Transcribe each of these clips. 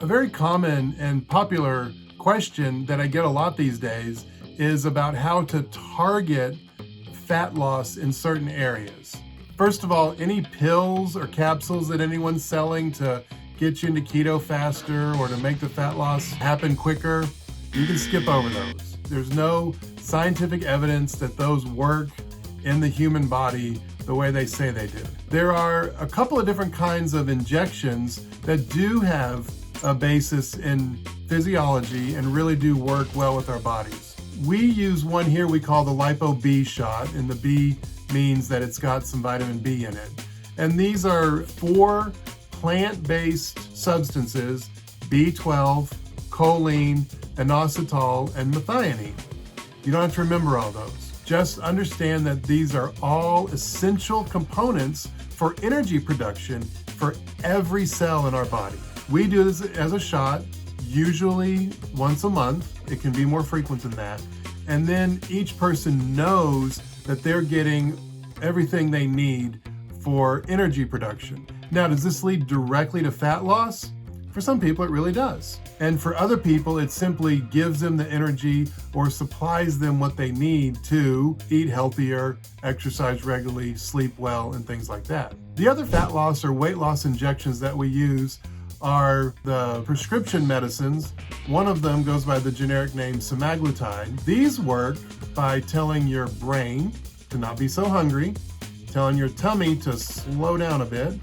A very common and popular question that I get a lot these days is about how to target fat loss in certain areas. First of all, any pills or capsules that anyone's selling to get you into keto faster or to make the fat loss happen quicker, you can skip over those. There's no scientific evidence that those work in the human body the way they say they do. There are a couple of different kinds of injections that do have a basis in physiology and really do work well with our bodies. We use one here we call the Lipo B shot, and the B means that it's got some vitamin B in it. And these are 4 plant-based substances: B12, choline, inositol, and methionine. You don't have to remember all those. Just understand that these are all essential components for energy production for every cell in our body. We do this as a shot, usually once a month. It can be more frequent than that. And then each person knows that they're getting everything they need for energy production. Now, does this lead directly to fat loss? For some people, it really does. And for other people, it simply gives them the energy or supplies them what they need to eat healthier, exercise regularly, sleep well, and things like that. The other fat loss or weight loss injections that we use are the prescription medicines. One of them goes by the generic name semaglutide. These work by telling your brain to not be so hungry, telling your tummy to slow down a bit,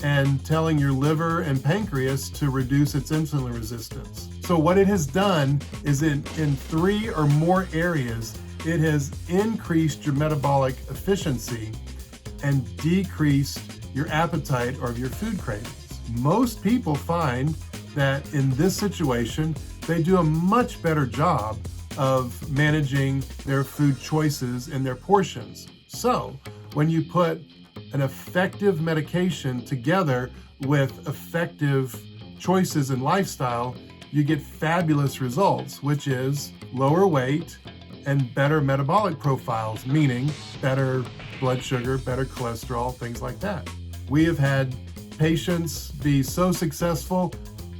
and telling your liver and pancreas to reduce its insulin resistance. So what it has done is in 3 or more areas, it has increased your metabolic efficiency and decreased your appetite or your food cravings. Most people find that in this situation, they do a much better job of managing their food choices and their portions. So when you put an effective medication together with effective choices in lifestyle, you get fabulous results, which is lower weight and better metabolic profiles, meaning better blood sugar, better cholesterol, things like that. We have had patients be so successful.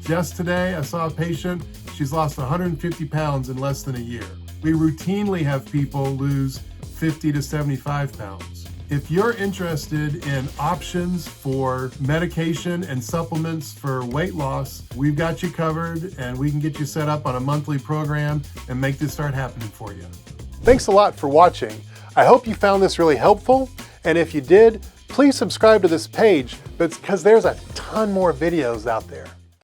Just today, I saw a patient, she's lost 150 pounds in less than a year. We routinely have people lose 50 to 75 pounds. If you're interested in options for medication and supplements for weight loss, we've got you covered, and we can get you set up on a monthly program and make this start happening for you. Thanks a lot for watching. I hope you found this really helpful, and if you did, please subscribe to this page because there's a ton more videos out there.